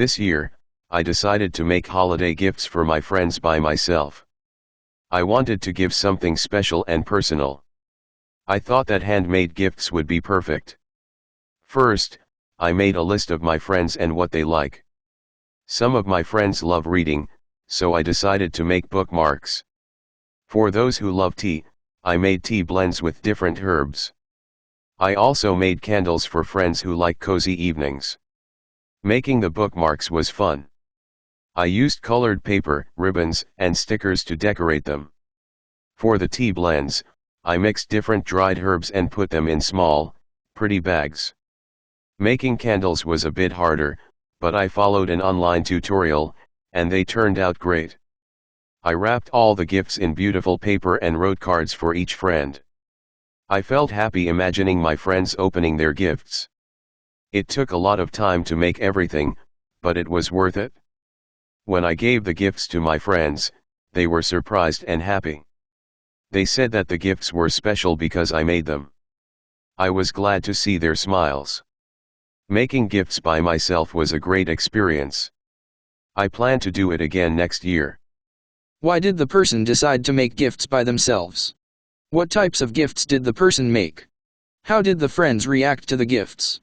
This year, I decided to make holiday gifts for my friends by myself. I wanted to give something special and personal. I thought that handmade gifts would be perfect. First, I made a list of my friends and what they like. Some of my friends love reading, so I decided to make bookmarks. For those who love tea, I made tea blends with different herbs. I also made candles for friends who like cozy evenings. Making the bookmarks was fun. I used colored paper, ribbons, and stickers to decorate them. For the tea blends, I mixed different dried herbs and put them in small, pretty bags. Making candles was a bit harder, but I followed an online tutorial, and they turned out great. I wrapped all the gifts in beautiful paper and wrote cards for each friend. I felt happy imagining my friends opening their gifts. It took a lot of time to make everything, but it was worth it. When I gave the gifts to my friends, they were surprised and happy. They said that the gifts were special because I made them. I was glad to see their smiles. Making gifts by myself was a great experience. I plan to do it again next year. Why did the person decide to make gifts by themselves? What types of gifts did the person make? How did the friends react to the gifts?